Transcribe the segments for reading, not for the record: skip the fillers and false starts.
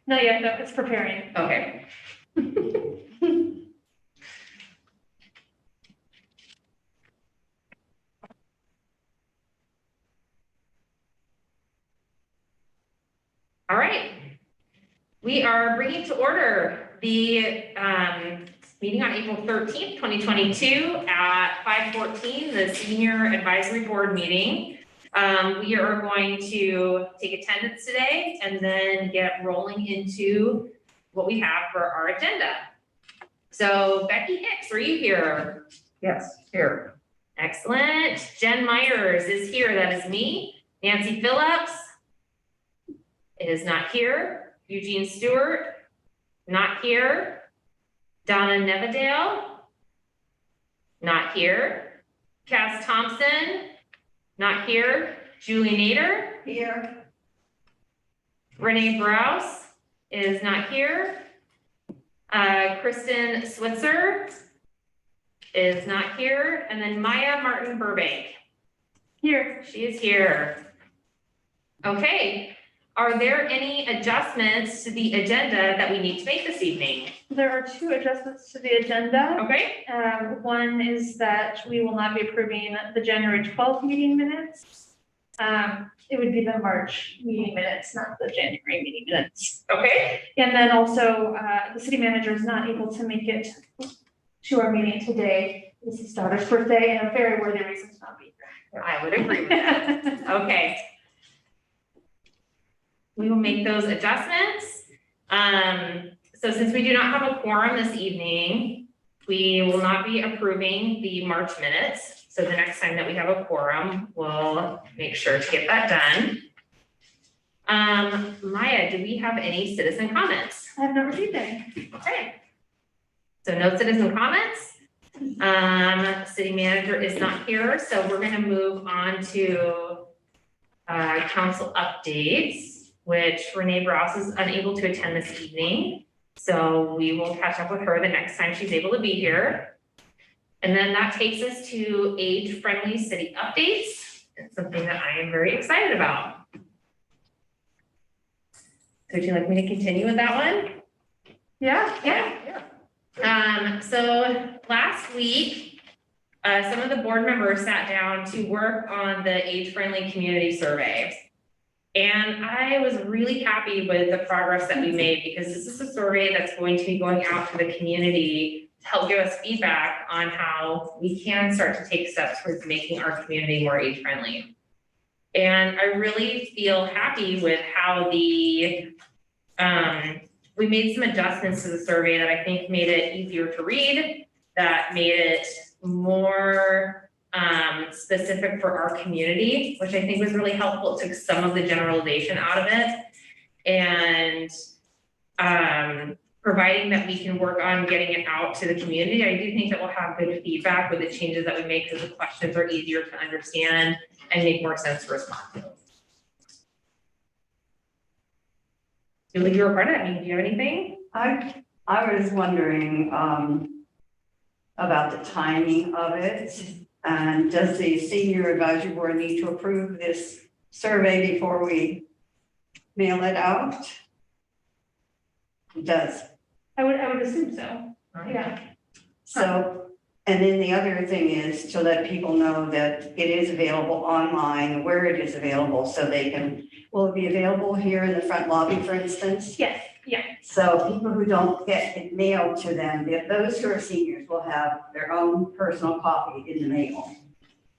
Not yet, no, it's preparing. Okay. All right. We are bringing to order the meeting on April 13th, 2022 at 5:14, the Senior Advisory Board meeting. We are going to take attendance today and then get rolling into what we have for our agenda. So Becky Hicks, are you here? Yes, here. Excellent. Jen Myers is here. That is me. Nancy Phillips is not here. Eugene Stewart, not here. Donna Nevadale, not here. Cass Thompson, not here. Julie Nader, Here. Renee Browse is not here. Kristen Switzer is not here. And then Maya Martin Burbank. Here. She is here. Okay. Are there any adjustments to the agenda that we need to make this evening? There are 2 adjustments to the agenda. Okay. One is that we will not be approving the January 12th meeting minutes. It would be the March meeting minutes, not the January meeting minutes. Okay. And then also, the city manager is not able to make it to our meeting today. This is his daughter's birthday and a very worthy reason to not be here. I would agree with that. Okay. We will make those adjustments. So since we do not have a quorum this evening, we will not be approving the March minutes. So the next time that we have a quorum, we'll make sure to get that done. Maya, do we have any citizen comments? I have not received any. Okay. So no citizen comments. City manager is not here, so we're gonna move on to council updates, which Renee Browse is unable to attend this evening. So we will catch up with her the next time she's able to be here. And then that takes us to age-friendly city updates. It's something that I am very excited about. So would you like me to continue with that one? Yeah. So last week, some of the board members sat down to work on the age-friendly community survey. And I was really happy with the progress that we made because this is a survey that's going to be going out to the community to help give us feedback on how we can start to take steps towards making our community more age-friendly. And I really feel happy with how we made some adjustments to the survey that I think made it easier to read, that made it more specific for our community, which I think was really helpful. It took some of the generalization out of it. And providing that we can work on getting it out to the community, I do think that we'll have good feedback with the changes that we make because the questions are easier to understand and make more sense to respond to. Julie, you were part of that meeting. Do you have anything? I was wondering about the timing of it. And does the senior advisory board need to approve this survey before we mail it out? It does. I would assume so. Yeah. So, and then the other thing is to let people know that it is available online, where it is available, so they can, will it be available here in the front lobby, for instance? Yes. Yeah. So people who don't get it mailed to them, those who are seniors will have their own personal copy in the mail.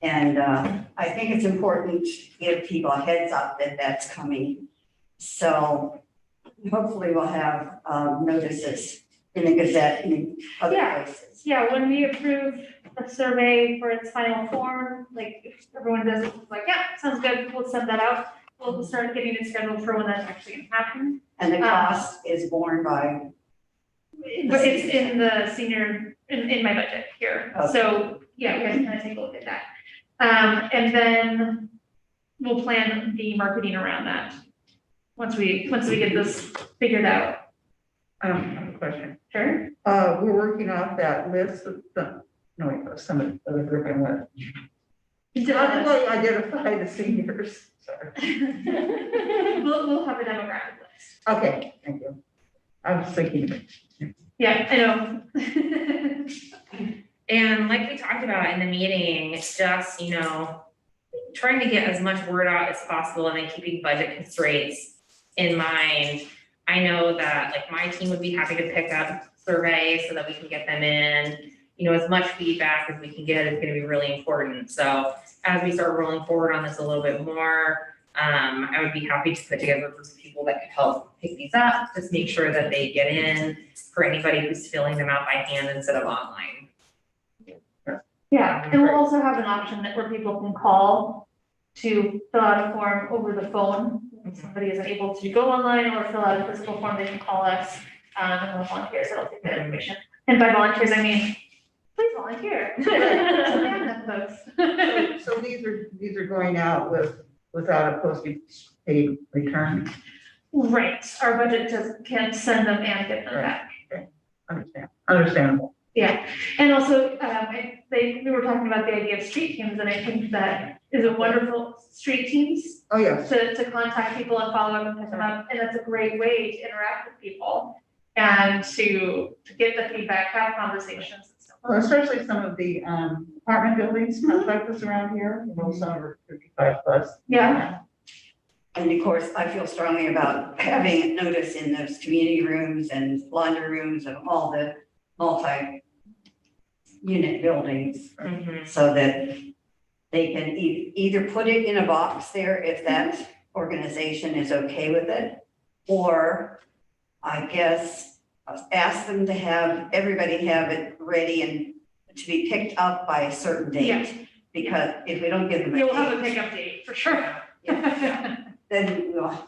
And I think it's important to give people a heads up that that's coming. So hopefully we'll have notices in the Gazette and other places. Yeah, when we approve the survey for its final form, like if everyone does it, like, yeah, sounds good, we'll send that out. We'll start getting it scheduled for when that's actually gonna happen. And the cost is borne by? But it's in the senior, in my budget here. Okay. So, yeah, you guys can kind of take a look at that. And then we'll plan the marketing around that. Once we get this figured out. I have a question. Sure. We're working off that list of some of the other group with. How do I identify the seniors? Sorry. We'll have a demographic list. Okay, thank you. I was thinking, Yeah, I know. And like we talked about in the meeting, it's just, trying to get as much word out as possible and then keeping budget constraints in mind. I know that like my team would be happy to pick up surveys so that we can get them in. As much feedback as we can get is gonna be really important. So as we start rolling forward on this a little bit more, I would be happy to put together a group of people that could help pick these up, just make sure that they get in for anybody who's filling them out by hand instead of online. Yeah, and we'll also have an option that where people can call to fill out a form over the phone. If somebody isn't able to go online or fill out a physical form, they can call us, and we'll volunteers that'll take that information. And by volunteers, I mean, please volunteer. so these are going out without a postage paid return. Right, our budget can't send them and get them back. Understandable. Yeah, and also, we were talking about the idea of street teams, and I think that is a wonderful street teams Oh, yes. to contact people and follow up and pick them up, and that's a great way to interact with people and to get the feedback, have conversations and stuff. Well, especially some of the apartment buildings, like this around here, some are 55 plus. Yeah. And of course, I feel strongly about having notice in those community rooms and laundry rooms and all the multi-unit buildings, so that they can either put it in a box there if that organization is okay with it, or I guess ask them to have everybody have it ready and to be picked up by a certain date. Yeah. Because if we don't give them a You'll have a date, pickup date for sure. then we'll,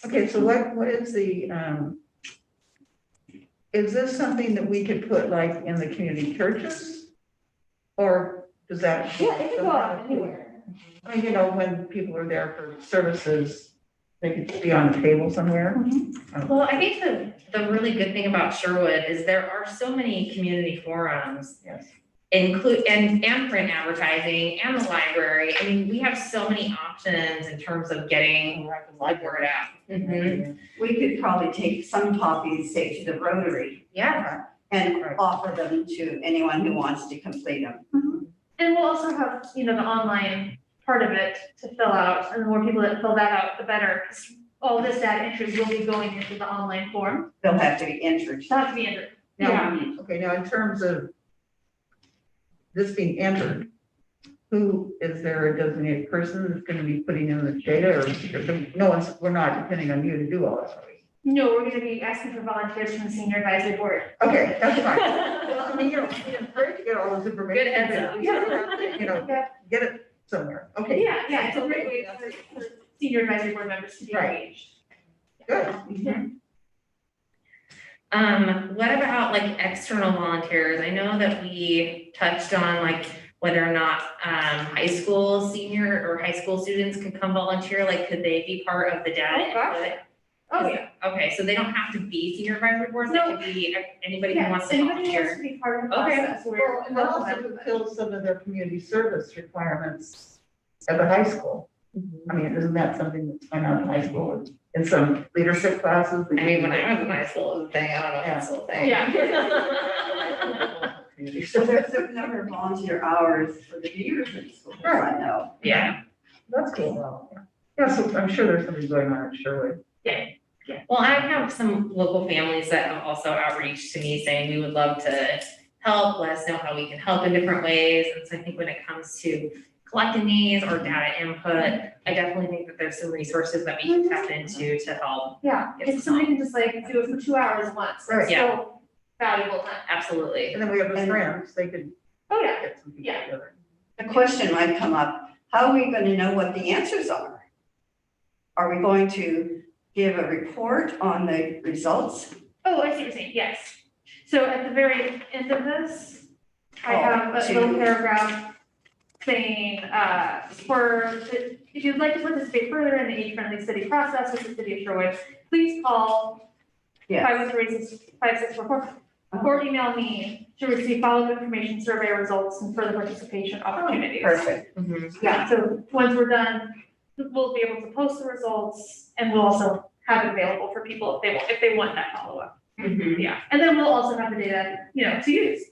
Okay, so what is the, is this something that we could put like in the community churches? Or does that? Yeah, it can go out anywhere. I mean, when people are there for services, they could be on a table somewhere. Well, I think the really good thing about Sherwood is there are so many community forums. Yes. And print advertising and the library. I mean, we have so many options in terms of getting the word out. we could probably take some copies, say, to the Rotary Yeah, and offer them to anyone who wants to complete them. And we'll also have, the online part of it to fill out, and the more people that fill that out, the better. 'Cause all this data entry will be going into the online form. They'll have to be entered. It'll have to be entered. Now, okay, now in terms of this being entered, who, is there a designated person that's gonna be putting in the data, or we're not depending on you to do all this, are we? No, we're gonna be asking for volunteers from the senior advisory board. Okay, that's fine. Well, I mean, it's great to get all this information. Good heads up. Get it somewhere. Okay. Yeah, it's a great way for senior advisory board members to be Right. engaged. Good. what about like external volunteers? I know that we touched on like whether or not high school senior or high school students could come volunteer, like could they be part of the data input? Oh, yeah. Okay, so they don't have to be senior advisory boards, they could be anybody who Yeah, wants to anybody who wants volunteer. to be part of the Okay. process. Well, and also fulfill some of their community service requirements at the high school. I mean, isn't that something that's going on in high school, in some leadership classes? I mean, when I was in high school, it was a thing, I don't know if it's still a thing. Yeah. So there's a certain number of volunteer hours for the years in school, I know. Yeah, That's cool. Yeah, so I'm sure there's something going on at Sherwood. well, I have some local families that have also outreached to me saying we would love to help, let us know how we can help in different ways. And so I think when it comes to collecting these or data input, I definitely think that there's some resources that we can tap into to help. Yeah, if somebody can just like do it for 2 hours once, Right. it's so valuable time. Absolutely. And then we have the friends, they could Oh, yeah. get some people Yeah. together. The question might come up, how are we going to know what the answers are? Are we going to give a report on the results? Oh, I see what you're saying, yes. So at the very end of this, I Oh, have a to- little paragraph saying, if you'd like to participate further in the age-friendly city process with the city of Sherwood, please call Yes. 513-5644, or email me to receive follow-up information, survey results, and further participation opportunities. Perfect. Mhm. Yeah, so once we're done we'll be able to post the results and we'll also have it available for people if they want that follow-up. Yeah, and then we'll also have the data, to use.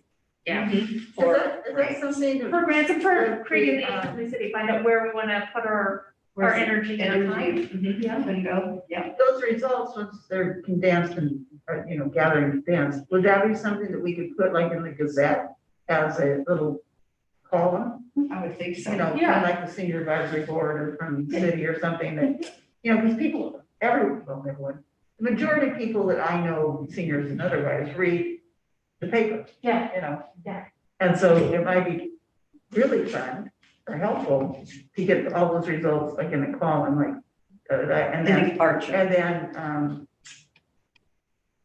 Yeah. Is that something that? For grants and for creating the in the city, find out where we wanna put our energy and our time. Mhm. Yeah. Gonna go, yeah. Those results, once they're condensed and, gathering condensed, would that be something that we could put like in the Gazette as a little column? I would think so. Kind Yeah. of like the senior advisory board or from the city or something that, because people, everyone, the majority of people that I know, seniors and otherwise, read the paper. Yeah. Yeah. And so it might be really fun or helpful to get all those results like in a column, like, and then, Archer. and then,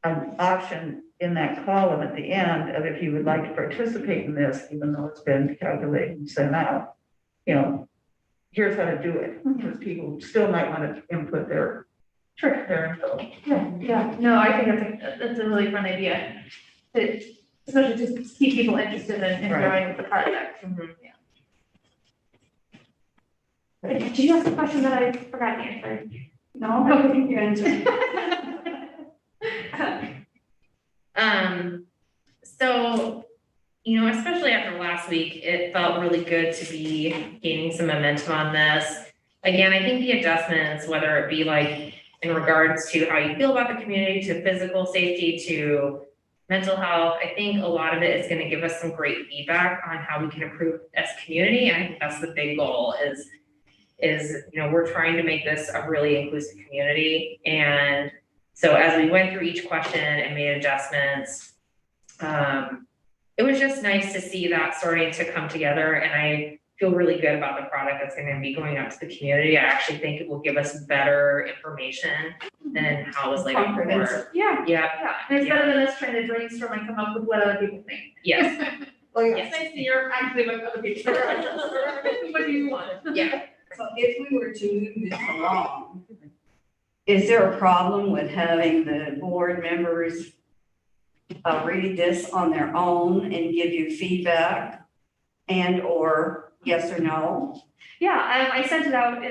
an option in that column at the end of if you would like to participate in this, even though it's been calculated and sent out, here's how to do it, because people still might want to input their info. Yeah, no, I think that's a really fun idea. Especially to keep people interested in growing the project. Yeah. Did you ask a question that I forgot to answer? No, I think you answered. So, especially after last week, it felt really good to be gaining some momentum on this. Again, I think the adjustments, whether it be like in regards to how you feel about the community, to physical safety, to mental health, I think a lot of it is going to give us some great feedback on how we can improve as a community. And I think that's the big goal is, we're trying to make this a really inclusive community. And so as we went through each question and made adjustments, it was just nice to see that starting to come together. And I feel really good about the product that's going to be going out to the community. I actually think it will give us better information than how it was laid out before. Yeah. Yeah. And it's better than us trying to brainstorm and come up with what other people think. Yes. Oh, yeah. It's nice to hear actually what other people. What do you want? Yeah. So if we were to move this along, is there a problem with having the board members read this on their own and give you feedback and/or yes or no? Yeah, I sent it out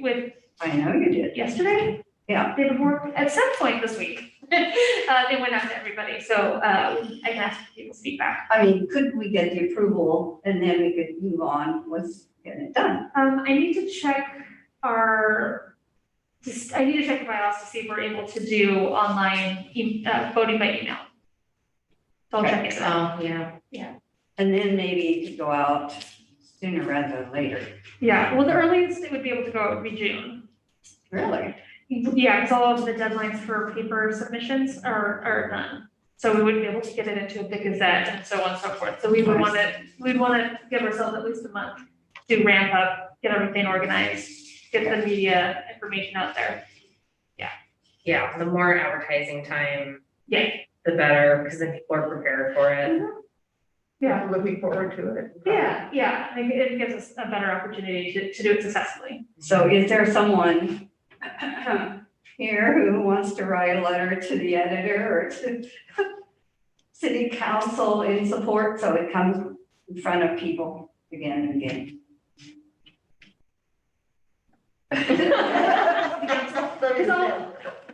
with I know you did. yesterday. Yeah. Day before, at some point this week. It went out to everybody, so I can ask for people's feedback. I mean, could we get the approval and then we could move on with getting it done? I need to check I need to check the bylaws to see if we're able to do online voting by email. So I'll check it out. Oh, yeah. And then maybe it could go out sooner rather than later. Yeah, well, the earliest it would be able to go would be June. Really? Yeah, because all of the deadlines for paper submissions are done. So we wouldn't be able to get it into a big Gazette and so on and so forth. So we'd want to give ourselves at least a month to ramp up, get everything organized, get the media information out there. Yeah, the more advertising time, Yeah. the better, because then people are prepared for it. Yeah. Looking forward to it. Yeah, I think it gives us a better opportunity to do it successfully. So is there someone here who wants to write a letter to the editor or to city council in support so it comes in front of people again and again?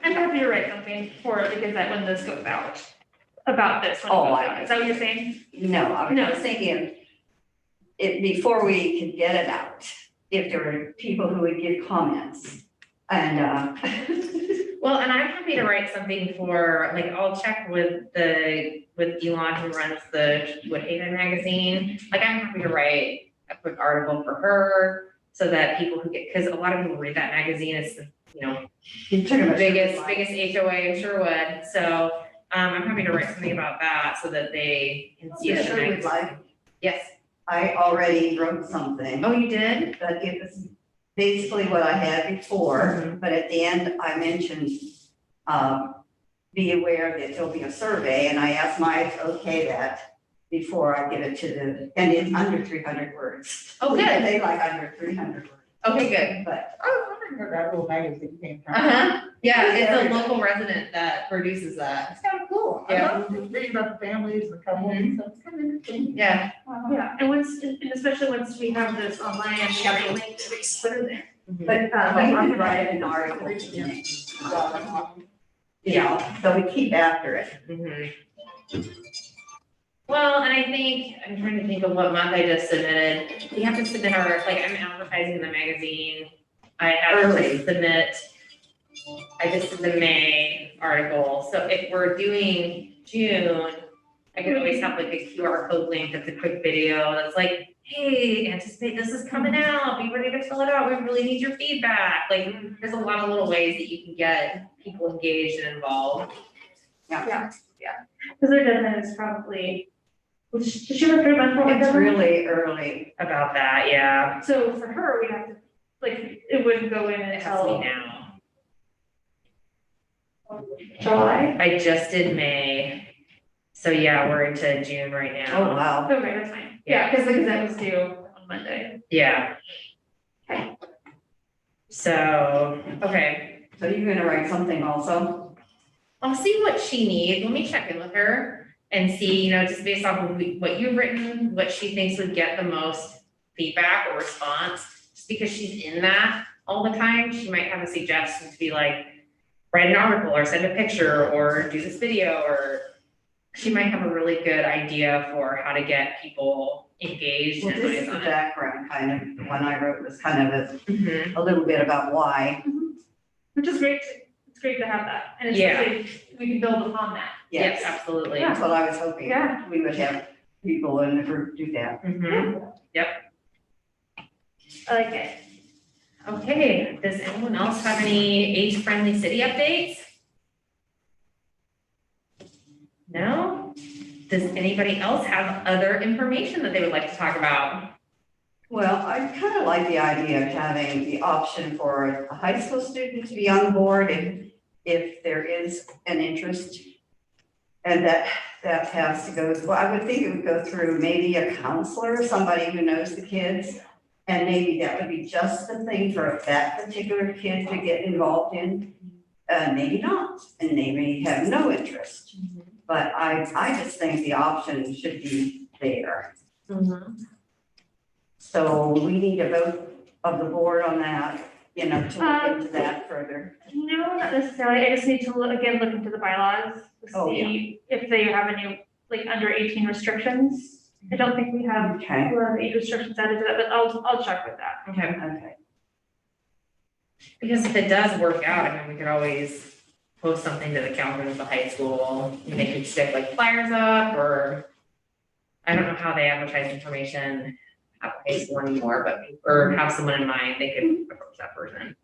I'm happy to write something for it because that when this goes out, about this. when it Oh, goes I- out. Is that what you're saying? No, I No. was thinking, before we could get it out, if there were people who would give comments and, Well, and I'm happy to write something for, like, I'll check with Elon who runs the Woodhaven magazine. Like, I'm happy to write a quick article for her so that people who get, because a lot of people read that magazine. It's the, you're talking about biggest HOA in Sherwood. So, I'm happy to write something about that so that they can see it. Sure would like. Yes. I already wrote something, Oh, you did? but it was basically what I had before, Mhm. but at the end I mentioned, be aware that there'll be a survey, and I asked Mike to okay that before I give it to and it's under 300 words. Oh, good. They like under 300 words, Okay, good. but I was wondering where that little magazine came from. Yeah, it's a local resident that produces that. It's kind of cool. I Yeah. love reading about the families, the couples, and stuff. It's kind of interesting. Yeah. Yeah, and especially once we have this online and we have the link, we can put it there. But we would write an article. You know, so we keep after it. Well, and I think, I'm trying to think of what month I just submitted. We have to submit our, like, I'm advertising in the magazine. I have to submit, I just did the May article. So if we're doing June, I could always have like a QR code link that's a quick video that's like, hey, anticipate this is coming out, be ready to fill it out, we really need your feedback. Like, there's a lot of little ways that you can get people engaged and involved. Because their deadline is probably, did she work through mental health It's deadline? really early. About that, yeah. So for her, we have to, like, it wouldn't go in It has to be until now. July. I just did May. So yeah, we're into June right Oh, now. wow. Okay, that's fine. Yeah, because the Gazette was due on Monday. Yeah. Okay. So, okay, So you're gonna write something also? I'll see what she needs. Let me check in with her and see, you know, just based off of what you've written, what she thinks would get the most feedback or response. Just because she's in that all the time, she might have a suggestion to be like, write an article or send a picture or do this video, or she might have a really good idea for how to get people engaged Well, and this eyes is the on it. background kind of, the one I wrote was kind of Mhm. a little bit about why. Which is great. It's great to have that. And especially we can build upon that. Yes, absolutely. Yeah. That's what I was hoping. Yeah. We would have people in the group do that. Mhm. I like it. Okay, does anyone else have any age-friendly city updates? No? Does anybody else have other information that they would like to talk about? Well, I kind of like the idea of having the option for a high school student to be on board if there is an interest. And that has to go, well, I would think it would go through maybe a counselor, somebody who knows the kids. And maybe that would be just the thing for that particular kid to get involved in. Maybe not, and they may have no interest. But I just think the option should be there. So we need a vote of the board on that, you know, to look into that further. No, not necessarily. I just need to look into the bylaws to Oh, yeah. see if they have any, like, under 18 restrictions. I don't think we have Okay, a lot of age restrictions added to that, but I'll check with that. Okay, okay. because if it does work out, I mean, we could always post something to the calendar of the high school, and they could stick like flyers up, or I don't know how they advertise information at the high school anymore, but, or have someone in mind, they could approach that person.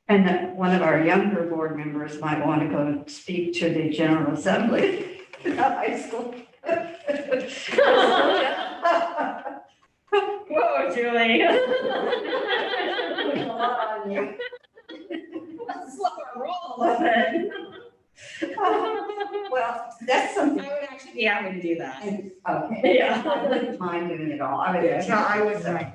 And that one of our younger board members might want to go speak to the General Assembly at the high school. Whoa, Julie. Well, that's something. I would actually be happy to do that. Okay. Yeah. I wouldn't mind doing it all. I would. No, I would not.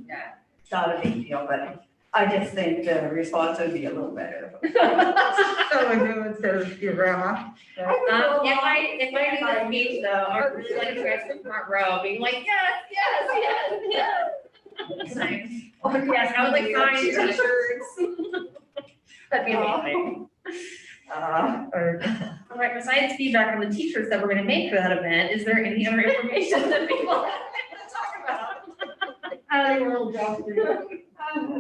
Yeah, it's not a big deal, but I just think the response would be a little better. So we do instead of your grandma. If I do the speech though, I would really like to guys in the front row being like, yes. Yes, I would like signed t-shirts. That'd be amazing. All right, besides feedback on the t-shirts that we're gonna make for that event, is there any other information that people want to talk about?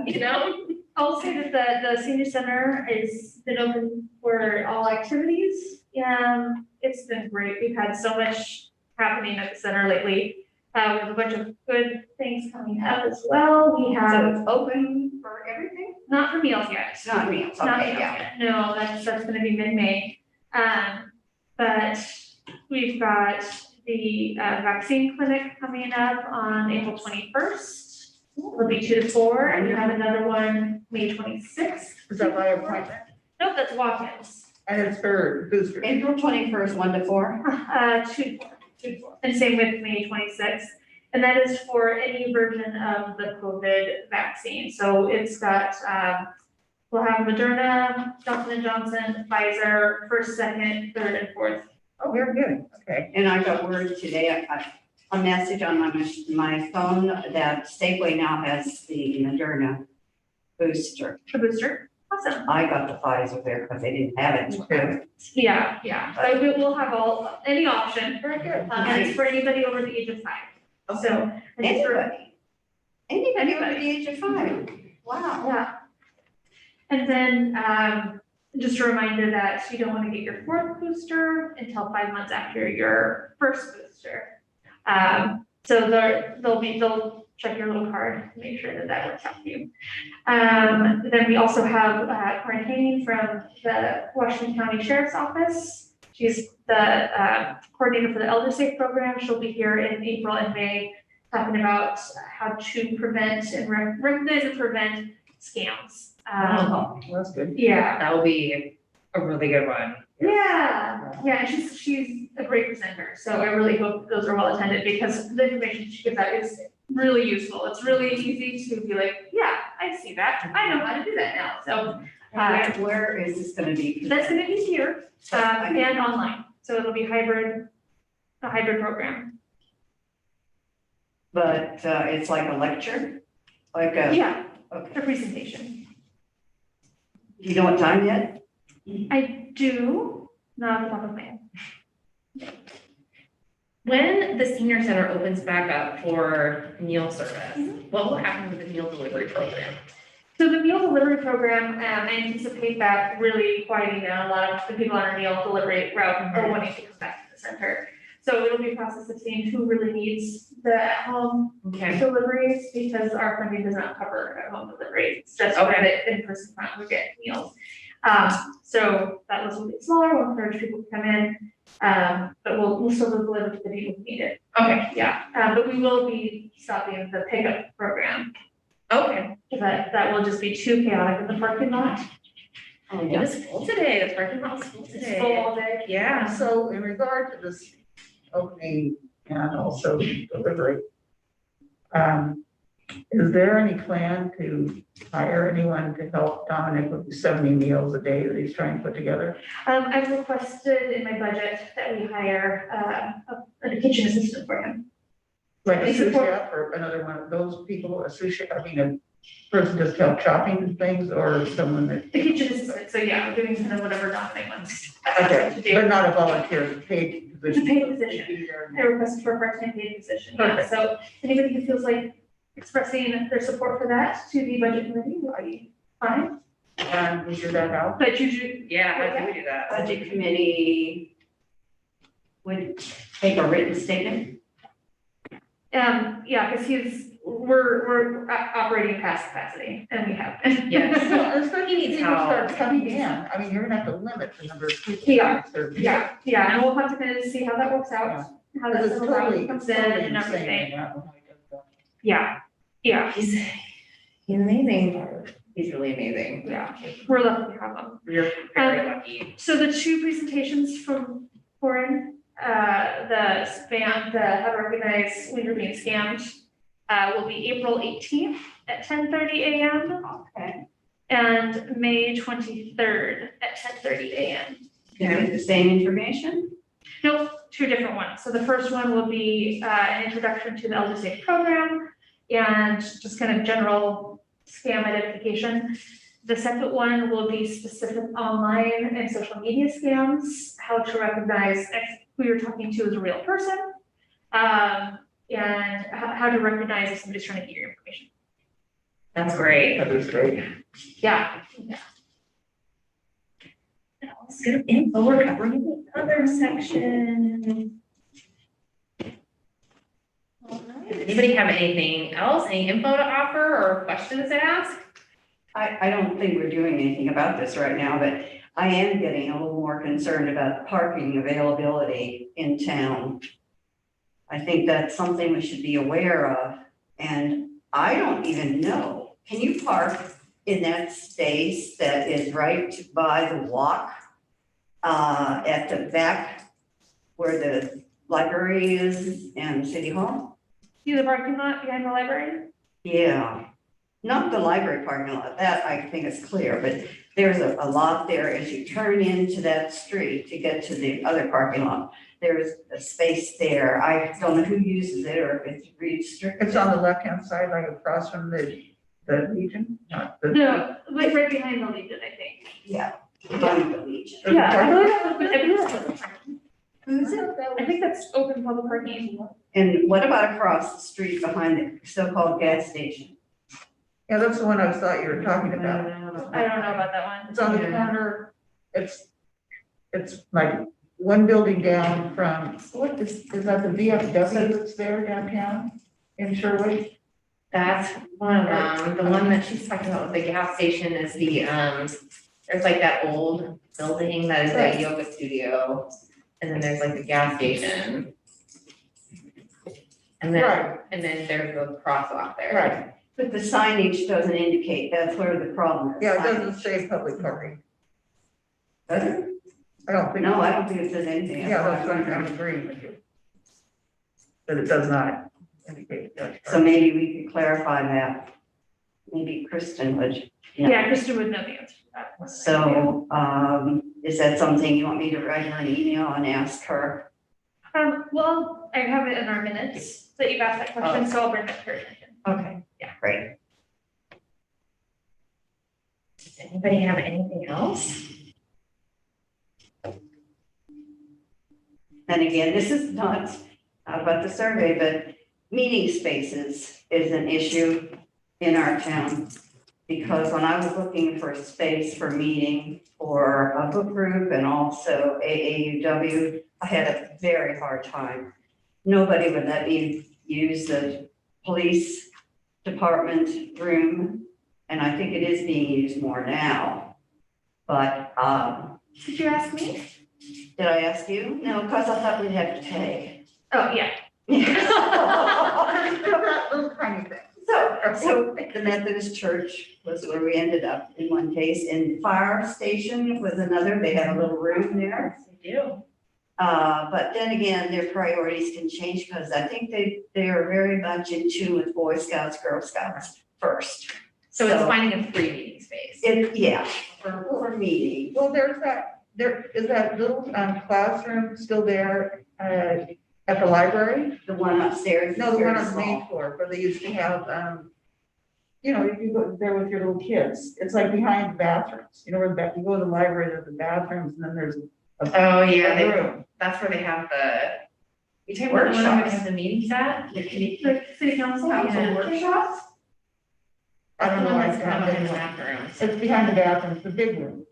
You know? I'll say that the senior center is been open for all activities. It's been great. We've had so much happening at the center lately. We have a bunch of good things coming up as well. We So have, it's open for everything? not for meals yet. It's not meals, Not okay, meals yeah. yet. No, that's gonna be mid-May. But we've got the vaccine clinic coming up on April 21st. It'll be 2 to 4, and we have another one May 26th. Is that by appointment? Nope, that's walk-ins. And it's for boosters. April 21st, 1 to 4? 2 to 4. 2 to 4. And same with May 26th. And that is for any version of the COVID vaccine. So it's got, we'll have Moderna, Johnson & Johnson, Pfizer, first, second, third, and fourth. Oh, very good, okay. And I got word today, a message on my phone that Safeway now has the Moderna booster. The booster, awesome. I got the Pfizer there because they didn't have it. Yeah, but we will have any option, Very good. and it's for anybody over the age of 5. So, and it's for, Anybody over the age of 5. Wow. yeah. And then, just a reminder that you don't want to get your 4th booster until 5 months after your 1st booster. So they'll check your little card to make sure that that works out for you. Then we also have Corinne Haney from the Washington County Sheriff's Office. She's the coordinator for the Elder Safe program. She'll be here in April and May talking about how to prevent and recognize and prevent scams. Oh, that's good. Yeah. That will be a really good one. Yeah, and she's a great presenter, so I really hope those are well attended because the information she gives out is really useful. It's really easy to be like, yeah, I see that, I know how to do that now, so. Where is this gonna be? That's gonna be here, and online, so it'll be a hybrid program. But it's like a lecture? Like a, Yeah, okay. a presentation. Do you know what time yet? I do, not off the top of my head. When the senior center opens back up for meal service, what will happen with the meal delivery program? So the meal delivery program, I anticipate that really quieting down a lot of the people on our meal delivery route or wanting to come back to the center. So it'll be a process of seeing who really needs the at-home Okay. deliveries because our funding does not cover at-home deliveries. It's just for the in-person front we get meals. So that was a bit smaller. We'll encourage people to come in, but we'll still deliver to the people who need it. Okay. Yeah, but we will be stopping the pickup program. Okay. That will just be too chaotic in the parking lot. It was full today. The parking lot was full It's today. full all day. Yeah. So in regard to this opening and also delivery, is there any plan to hire anyone to help Dominic with the 70 meals a day that he's trying to put together? I've requested in my budget that we hire a kitchen assistant for him. Like a It's sous important. chef or another one of those people, a sous chef, I mean, a person just help chopping and things or someone that? The kitchen assistant, so yeah, we're doing kind of whatever Dominic wants to Okay, do. but not a volunteer, paid position. It's a paid position. Be there. I requested for a part-time paid position, yeah, so anybody who feels like expressing their support for that to the budget committee would be fine, And we do that out. but usually, Yeah, how do we do that? Budget committee would take a written statement? yeah, because we're operating past capacity, and we have been. Yes. Well, especially He needs if people start help. coming in, I mean, you're gonna have to limit the number of people. We are. that serve. Yeah, and we'll have to kind of see how that works out, how that Because it's settles out, totally, comes it's in totally and insane everything. when that one does that. Yeah, He's amazing. He's really amazing. yeah, we're lucky to have them. We're very lucky. So the two presentations from Corinne, the how to recognize when you're being scammed, will be April 18th at 10:30 a.m. Okay. and May 23rd at 10:30 a.m. Is it the same information? Nope, two different ones. So the first one will be an introduction to the Elder Safe program and just kind of general scam identification. The second one will be specific online and social media scams, how to recognize if who you're talking to is a real person, and how to recognize if somebody's trying to get your information. That's great. That is great. Yeah. That's good info. We're covering the other section. All right. Does anybody have anything else, any info to offer or questions to ask? I don't think we're doing anything about this right now, but I am getting a little more concerned about parking availability in town. I think that's something we should be aware of, and I don't even know. Can you park in that space that is right by the walk at the back where the library is and City Hall? See the parking lot behind the library? Yeah, not the library parking lot, that I think is clear, but there's a lot there as you turn into that street to get to the other parking lot. there's a space there. I don't know who uses it or if it's restricted. It's on the left-hand side, like across from the Legion, not the. No, like right behind the Legion, I think. Yeah. Behind the Legion. Yeah, I believe that's open, I believe that's open parking. Who's it? I think that's open public parking. And what about across the street behind the so-called gas station? Yeah, that's the one I thought you were talking about. I don't know about that one. It's on the corner, it's like one building down from, what is that the VFW that's there downtown in Sherwood? That's one of them. The one that she's talking about with the gas station is the, there's like that old building that is a yoga studio. And then there's like the gas station. And then, Right. and then there's the crosswalk there. Right, But the signage doesn't indicate, that's where the problem is. yeah, it doesn't say public parking. Does it? I don't think. No, I don't think it says anything. Yeah, that's what I'm agreeing with you. That it does not indicate that. So maybe we could clarify that. Maybe Kristen would. Yeah, Kristen would know the answer to that. So, is that something you want me to write her an email and ask her? Well, I have it in our minutes that you've asked that question, so I'll bring that to her attention. Okay, yeah, great. Does anybody have anything else? And again, this is not about the survey, but meeting spaces is an issue in our town. Because when I was looking for a space for meeting for a book group and also AAUW, I had a very hard time. Nobody would let me use the police department room, and I think it is being used more now. But, Did you ask me? did I ask you? No, because I thought we'd have to pay. Oh, yeah. That little tiny thing. So the Methodist church was where we ended up in one case, and fire station was another, they had a little room there. They do. But then again, their priorities can change, because I think they are very much in tune with Boy Scouts, Girl Scouts first. So it's So- finding a free meeting space. Yeah, for meeting. Well, there is that little classroom still there at the library? The one upstairs. No, the is one very on the main small. floor where they used to have, if you go there with your little kids, it's like behind the bathrooms, you know, where you go to the library, there's the bathrooms, and then there's Oh, yeah, a room. that's where they have you talking about the one where they Workshops. have the meetings at? Like city council Yeah. workshops? I don't know, The one I that's kind of in the found bathrooms. it's behind the bathrooms, the big room.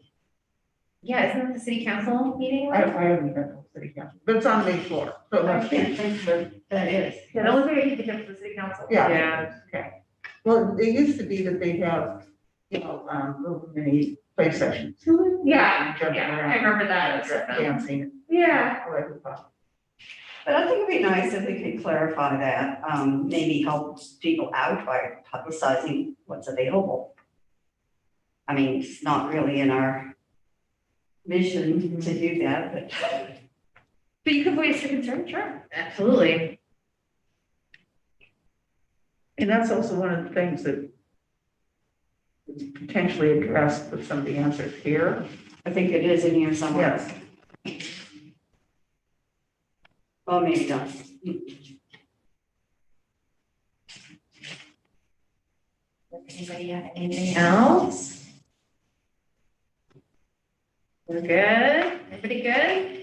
Yeah, isn't it the city council meeting? I room? haven't been to the city council, but it's on the main floor, so I that's, can't think what that is. Yeah, the only thing I can think of is the city council. yeah. Yeah. Okay. Well, it used to be that they'd have, little mini play sessions. Yeah, Jumping yeah, around, I remember that. Dancing. Yeah. all that good stuff. But I think it'd be nice if we could clarify that, maybe help people out by publicizing what's available. I mean, it's not really in our mission to do that, but But you could voice your concern, sure. Absolutely. And that's also one of the things that is potentially addressed with some of the answers here. I think it is in here somewhere. Yes. Well, maybe not. Does anybody have anything else? We're good? Everybody good?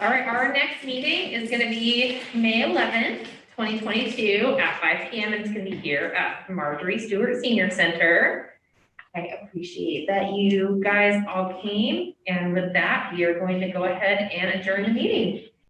All right, our next meeting is gonna be May 11th, 2022 at 5 p.m. It's gonna be here at Marjorie Stewart Senior Center. I appreciate that you guys all came, and with that, we are going to go ahead and adjourn the meeting.